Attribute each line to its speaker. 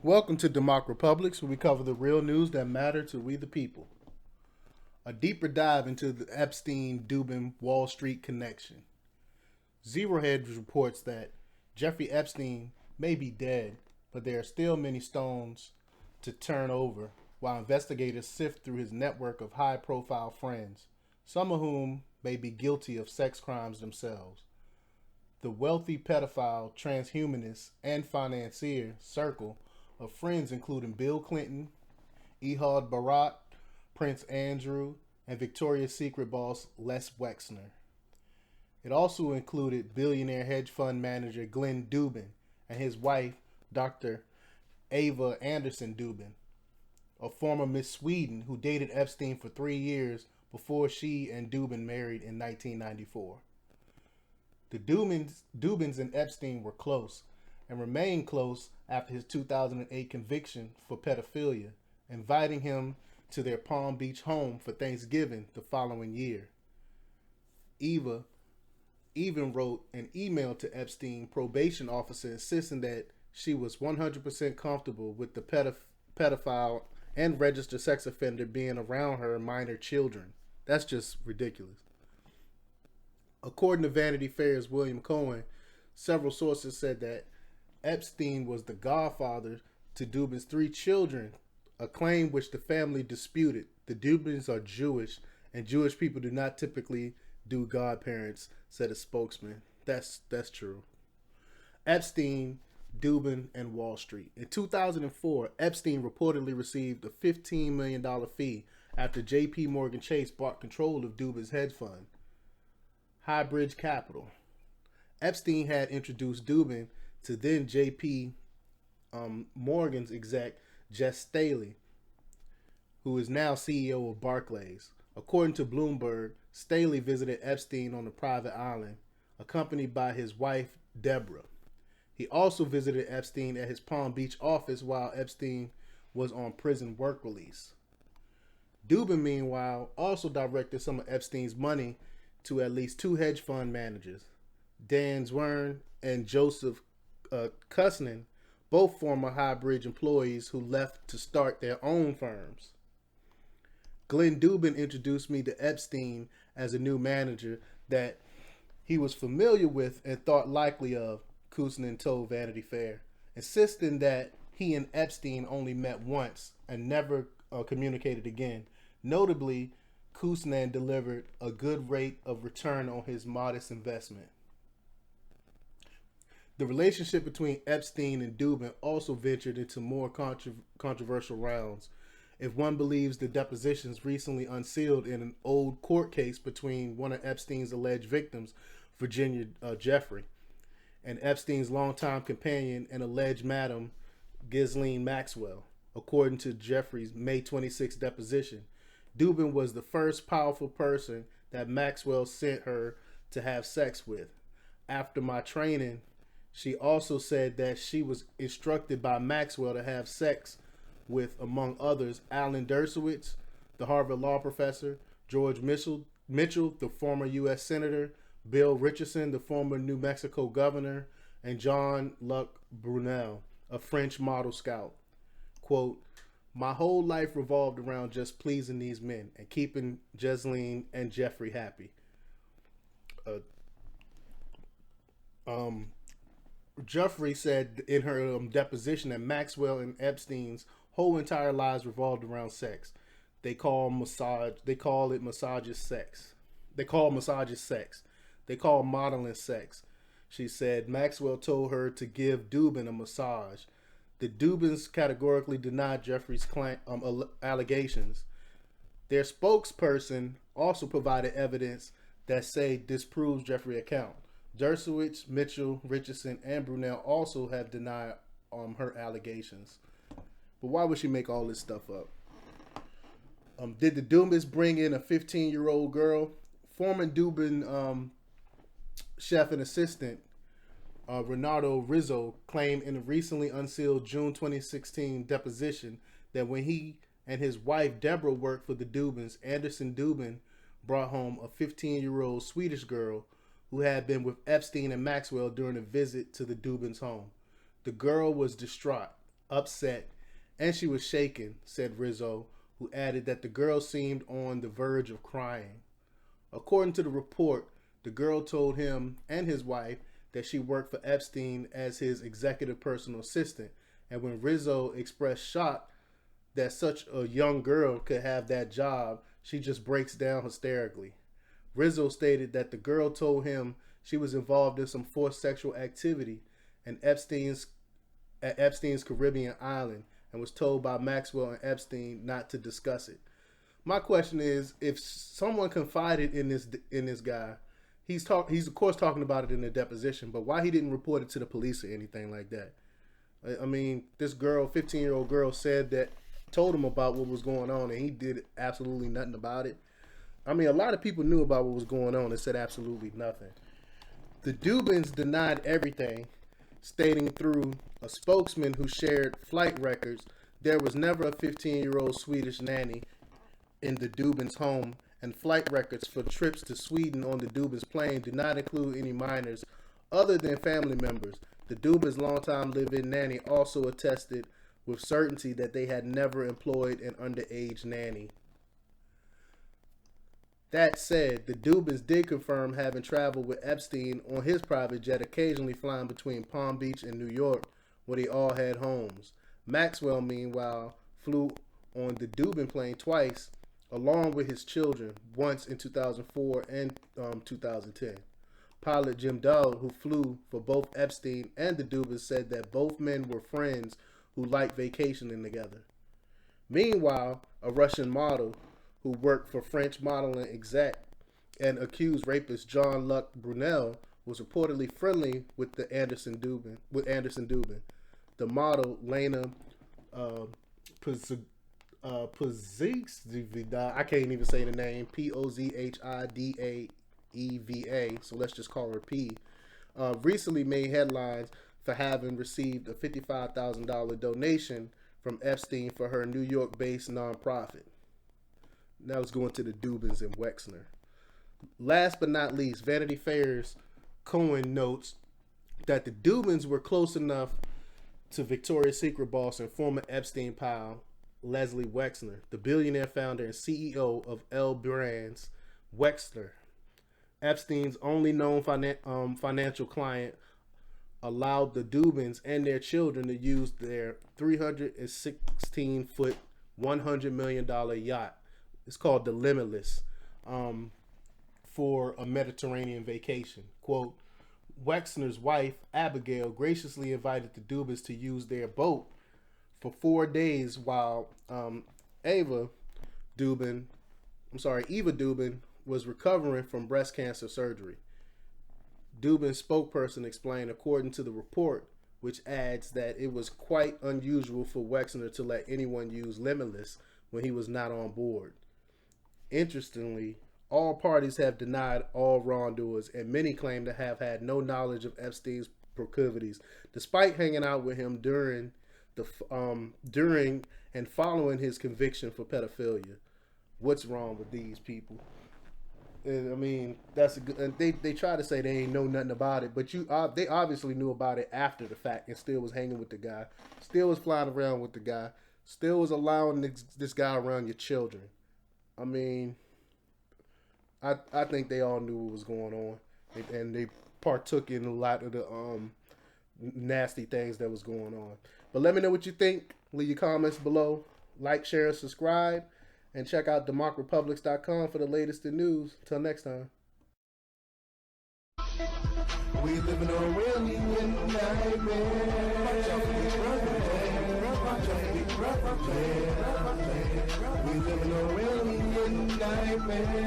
Speaker 1: Welcome to DEMOCREPUBLIX, where we cover the real news that matter to we the people. A deeper dive into the Epstein-Dubin Wall Street connection. Zero Hedge reports that Jeffrey Epstein may be dead, but there are still many stones to turn over while investigators sift through his network of high-profile friends, some of whom may be guilty of sex crimes themselves. The wealthy pedophile, transhumanist, and financier circle of friends including Bill Clinton, Ehud Barak, Prince Andrew, and Victoria's Secret boss Les Wexner. It also included billionaire hedge fund manager Glenn Dubin and his wife, Dr. Ava Andersson-Dubin, a former Miss Sweden who dated Epstein for 3 years before she and Dubin married in 1994. The Dubins and Epstein were close and remained close after his 2008 conviction for pedophilia, inviting him to their Palm Beach home for Thanksgiving the following year. Eva even wrote an email to Epstein probation officer insisting that she was 100% comfortable with the pedophile and registered sex offender being around her minor children. That's just ridiculous. According to Vanity Fair's William Cohen, several sources said that Epstein was the godfather to Dubin's 3 children, a claim which the family disputed. The Dubins are Jewish, and Jewish people do not typically do godparents, said a spokesman. That's true. Epstein, Dubin, and Wall Street. In 2004, Epstein reportedly received a $15 million fee after J.P. Morgan Chase bought control of Dubin's hedge fund, Highbridge Capital. Epstein had introduced Dubin to then J.P. Morgan's exec, Jess Staley, who is now CEO of Barclays. According to Bloomberg, Staley visited Epstein on a private island, accompanied by his wife, Deborah. He also visited Epstein at his Palm Beach office while Epstein was on prison work release. Dubin, meanwhile, also directed some of Epstein's money to at least 2 hedge fund managers, Dan Zwirn and Joseph Kusnin, both former Highbridge employees who left to start their own firms. Glenn Dubin introduced me to Epstein as a new manager that he was familiar with and thought likely of, Kusnin told Vanity Fair, insisting that he and Epstein only met once and never communicated again. Notably, Kusnin delivered a good rate of return on his modest investment. The relationship between Epstein and Dubin also ventured into more controversial rounds, if one believes the depositions recently unsealed in an old court case between one of Epstein's alleged victims, Virginia Jeffrey, and Epstein's longtime companion and alleged madam, Ghislaine Maxwell. According to Jeffrey's May 26 deposition, Dubin was the first powerful person that Maxwell sent her to have sex with. After my training, she also said that she was instructed by Maxwell to have sex with, among others, Alan Dershowitz, the Harvard law professor, George Mitchell, the former U.S. Senator, Bill Richardson, the former New Mexico governor, and Jean-Luc Brunel, a French model scout. Quote, "My whole life revolved around just pleasing these men and keeping Ghislaine and Jeffrey happy." Jeffrey said in her deposition that Maxwell and Epstein's whole entire lives revolved around sex. They call it massages sex. They call modeling sex. She said Maxwell told her to give Dubin a massage. The Dubins categorically denied Jeffrey's allegations. Their spokesperson also provided evidence that disproves Jeffrey's account. Dershowitz, Mitchell, Richardson, and Brunel also have denied her allegations. But why would she make all this stuff up? Did the Dubins bring in a 15-year-old girl? Former Dubin chef and assistant Renato Rizzo claimed in a recently unsealed June 2016 deposition that when he and his wife Deborah worked for the Dubins, Andersson-Dubin brought home a 15-year-old Swedish girl who had been with Epstein and Maxwell during a visit to the Dubins' home. The girl was distraught. upset, and she was shaken, said Rizzo, who added that the girl seemed on the verge of crying. According to the report, the girl told him and his wife that she worked for Epstein as his executive personal assistant, and when Rizzo expressed shock that such a young girl could have that job, she just breaks down hysterically. Rizzo stated that the girl told him she was involved in some forced sexual activity at Epstein's Caribbean island and was told by Maxwell and Epstein not to discuss it. My question is, if someone confided in this guy, he's of course talking about it in the deposition, but why he didn't report it to the police or anything like that? I mean, this girl, 15-year-old girl, told him about what was going on, and he did absolutely nothing about it. I mean, a lot of people knew about what was going on and said absolutely nothing. The Dubins denied everything, stating through a spokesman who shared flight records there was never a 15-year-old Swedish nanny in the Dubins' home, and flight records for trips to Sweden on the Dubins' plane do not include any minors other than family members. The Dubins' longtime live-in nanny also attested with certainty that they had never employed an underage nanny. That said, the Dubins did confirm having traveled with Epstein on his private jet, occasionally flying between Palm Beach and New York, where they all had homes. Maxwell, meanwhile, flew on the Dubin plane twice, along with his children, once in 2004 and 2010. Pilot Jim Dowd, who flew for both Epstein and the Dubins, said that both men were friends who liked vacationing together. Meanwhile, a Russian model who worked for French modeling exec and accused rapist Jean-Luc Brunel was reportedly friendly with the Andersson-Dubin. The model Lena Pozhidava, I can't even say the name, Pozhidaeva, so let's just call her P, recently made headlines for having received a $55,000 donation from Epstein for her New York-based nonprofit. Now let's go into the Dubins and Wexner. Last but not least, Vanity Fair's Cohen notes that the Dubins were close enough to Victoria's Secret boss and former Epstein pal Leslie Wexner, the billionaire founder and CEO of L Brands. Wexner, Epstein's only known financial client, allowed the Dubins and their children to use their 316-foot, $100 million yacht. It's called the Limitless, for a Mediterranean vacation. Quote, Wexner's wife, Abigail, graciously invited the Dubins to use their boat for 4 days while Eva Dubin was recovering from breast cancer surgery. Dubin's spokesperson explained, according to the report, which adds that it was quite unusual for Wexner to let anyone use Limitless when he was not on board. Interestingly, all parties have denied all wrongdoers, and many claim to have had no knowledge of Epstein's proclivities, despite hanging out with him during and following his conviction for pedophilia. What's wrong with these people? And I mean, that's a good. And they try to say they ain't know nothing about it, but they obviously knew about it after the fact, and still was hanging with the guy, still was flying around with the guy, still was allowing this guy around your children. I mean, I think they all knew what was going on, and they partook in a lot of the nasty things that was going on. But let me know what you think. Leave your comments below. Like, share, subscribe, and check out DEMOCREPUBLIX.com for the latest in news. Till next time. We live in a real We live in a real nightmare.